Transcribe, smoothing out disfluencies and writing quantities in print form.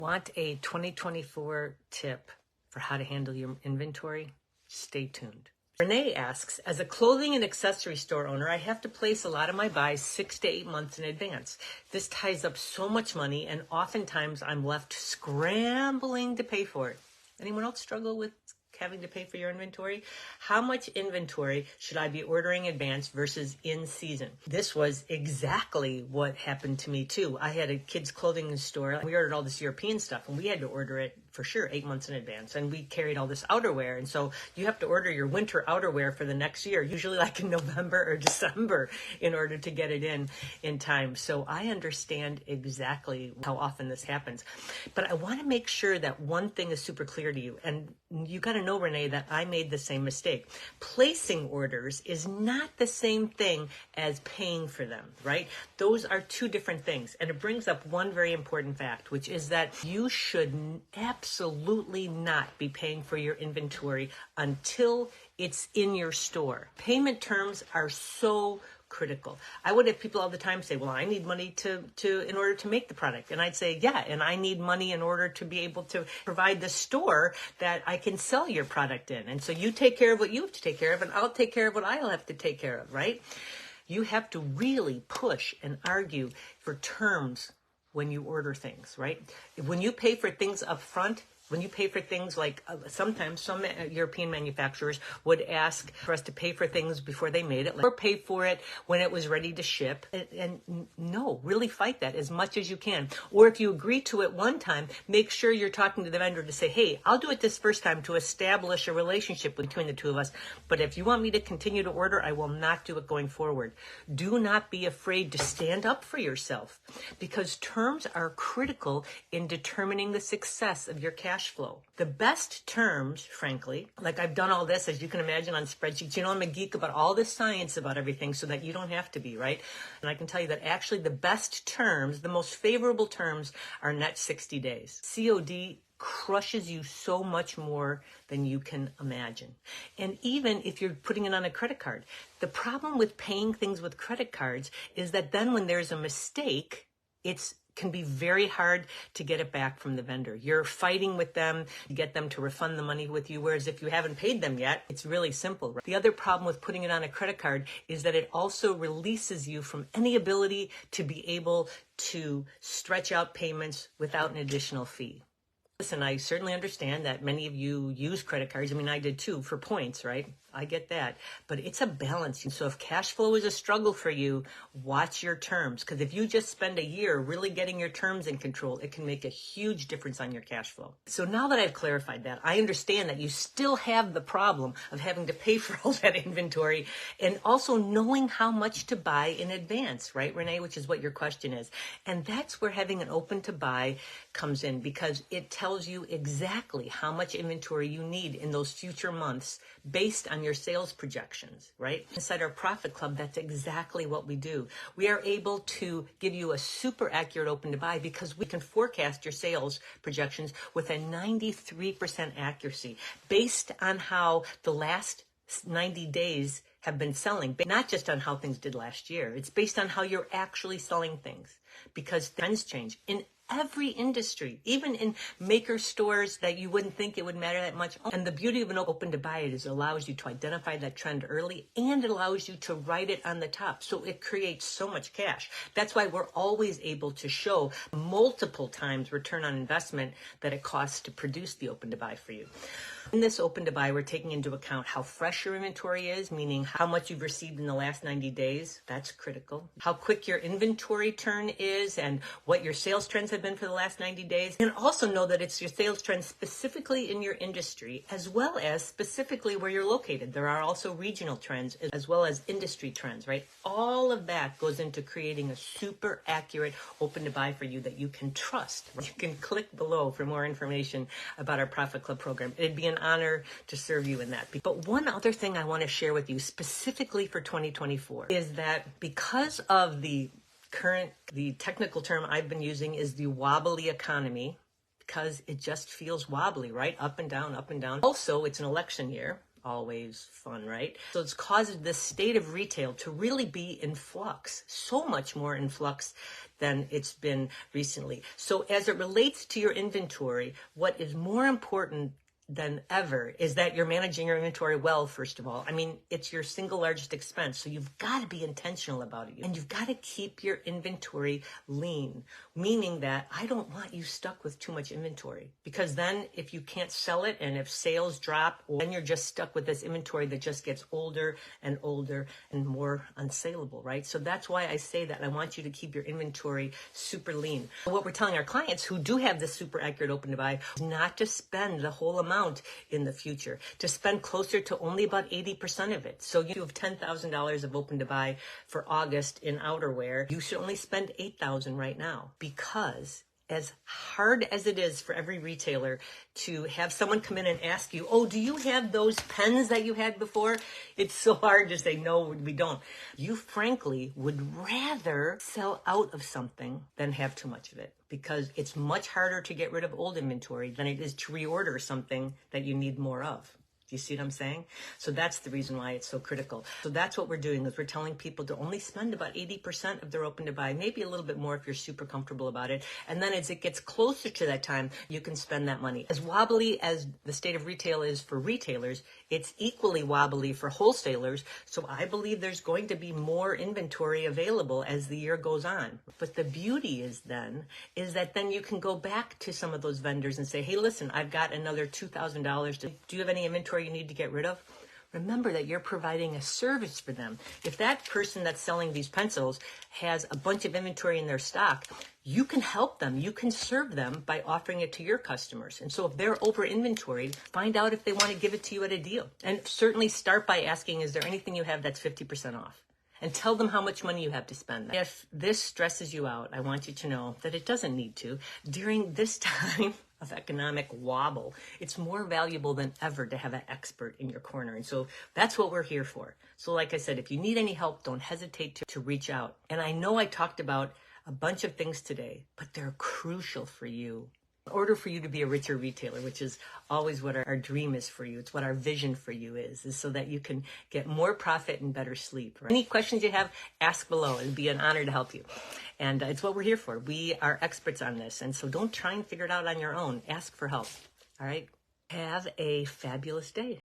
Want a 2024 tip for how to handle your inventory? Stay tuned. Renee asks, as a clothing and accessory store owner, I have to place a lot of my buys 6 to 8 months in advance. This ties up so much money, and oftentimes I'm left scrambling to pay for it. Anyone else struggle with having to pay for your inventory? How much inventory should I be ordering in advance versus in season? This was exactly what happened to me too. I had a kids clothing store. We ordered all this European stuff and we had to order it for sure 8 months in advance. And we carried all this outerwear. And so you have to order your winter outerwear for the next year, usually like in November or December, in order to get it in time. So I understand exactly how often this happens. But I want to make sure that one thing is super clear to you. And you got to know, Renee, that I made the same mistake. Placing orders is not the same thing as paying for them, right? Those are two different things. And it brings up one very important fact, which is that you should absolutely not be paying for your inventory until it's in your store. Payment terms are so critical. I would have people all the time say, well, I need money in order to make the product. And I'd say, yeah, and I need money in order to be able to provide the store that I can sell your product in. And so you take care of what you have to take care of, and I'll take care of what I'll have to take care of, right? You have to really push and argue for terms when you order things, right? When you pay for things up front, when you pay for things like sometimes some European manufacturers would ask for us to pay for things before they made it, or pay for it when it was ready to ship. And no, really fight that as much as you can. Or if you agree to it one time, make sure you're talking to the vendor to say, hey, I'll do it this first time to establish a relationship between the two of us. But if you want me to continue to order, I will not do it going forward. Do not be afraid to stand up for yourself, because terms are critical in determining the success of your cash flow. The best terms, frankly, like I've done all this, as you can imagine, on spreadsheets. You know, I'm a geek about all this science about everything so that you don't have to be, right? And I can tell you that actually the best terms, the most favorable terms, are net 60 days. COD crushes you so much more than you can imagine. And even if you're putting it on a credit card, the problem with paying things with credit cards is that then when there's a mistake, it can be very hard to get it back from the vendor. You're fighting with them to get them to refund the money with you, whereas if you haven't paid them yet, it's really simple. The other problem with putting it on a credit card is that it also releases you from any ability to be able to stretch out payments without an additional fee. Listen, I certainly understand that many of you use credit cards. I mean, I did too, for points, right? I get that. But it's a balance. So if cash flow is a struggle for you, watch your terms. Because if you just spend a year really getting your terms in control, it can make a huge difference on your cash flow. So now that I've clarified that, I understand that you still have the problem of having to pay for all that inventory and also knowing how much to buy in advance, right, Renee, which is what your question is. And that's where having an open to buy comes in, because it tells you exactly how much inventory you need in those future months based on your sales projections, right? Inside our Profit Club, that's exactly what we do. We are able to give you a super accurate open to buy because we can forecast your sales projections with a 93% accuracy based on how the last 90 days have been selling, not just on how things did last year. It's based on how you're actually selling things, because trends change in every industry, even in maker stores that you wouldn't think it would matter that much. And the beauty of an open to buy is it allows you to identify that trend early, and it allows you to write it on the top. So it creates so much cash. That's why we're always able to show multiple times return on investment that it costs to produce the open to buy for you. In this open to buy, we're taking into account how fresh your inventory is, meaning how much you've received in the last 90 days. That's critical. How quick your inventory turn is and what your sales trends have been for the last 90 days. And also know that it's your sales trends specifically in your industry, as well as specifically where you're located. There are also regional trends as well as industry trends, right? All of that goes into creating a super accurate open to buy for you that you can trust. You can click below for more information about our Profit Club program. It'd be an honor to serve you in that. But one other thing I want to share with you specifically for 2024 is that because of the technical term I've been using is the wobbly economy, because it just feels wobbly, right? Up and down, up and down. Also, it's an election year. always fun, right? So it's caused this state of retail to really be in flux, so much more in flux than it's been recently. So as it relates to your inventory, what is more important than ever is that you're managing your inventory well, first of all. I mean, it's your single largest expense, so you've got to be intentional about it. And you've got to keep your inventory lean, meaning that I don't want you stuck with too much inventory, because then if you can't sell it and if sales drop, then you're just stuck with this inventory that just gets older and older and more unsaleable, right? So that's why I say that I want you to keep your inventory super lean. What we're telling our clients who do have this super accurate open to buy is not to spend the whole amount in the future, to spend closer to only about 80% of it. So you have $10,000 of open to buy for August in outerwear. You should only spend $8,000 right now, because as hard as it is for every retailer to have someone come in and ask you, oh, do you have those pens that you had before? It's so hard to say, no, we don't. You frankly would rather sell out of something than have too much of it, because it's much harder to get rid of old inventory than it is to reorder something that you need more of. Do you see what I'm saying? So that's the reason why it's so critical. So that's what we're doing, is we're telling people to only spend about 80% of their open to buy, maybe a little bit more if you're super comfortable about it. And then as it gets closer to that time, you can spend that money. As wobbly as the state of retail is for retailers, it's equally wobbly for wholesalers. So I believe there's going to be more inventory available as the year goes on. But the beauty is that then you can go back to some of those vendors and say, hey, listen, I've got another $2,000. Do you have any inventory you need to get rid of? Remember that you're providing a service for them. If that person that's selling these pencils has a bunch of inventory in their stock, you can help them. You can serve them by offering it to your customers. And so if they're over inventoried, find out if they want to give it to you at a deal. And certainly start by asking, is there anything you have that's 50% off? And tell them how much money you have to spend. If this stresses you out, I want you to know that it doesn't need to. During this time of economic wobble, it's more valuable than ever to have an expert in your corner. And so that's what we're here for. So like I said, if you need any help, don't hesitate to reach out. And I know I talked about a bunch of things today, but they're crucial for you. In order for you to be a richer retailer, which is always what our dream is for you, it's what our vision for you is so that you can get more profit and better sleep. Right? Any questions you have, ask below. It'd be an honor to help you. And it's what we're here for. We are experts on this. And so don't try and figure it out on your own. Ask for help. All right? Have a fabulous day.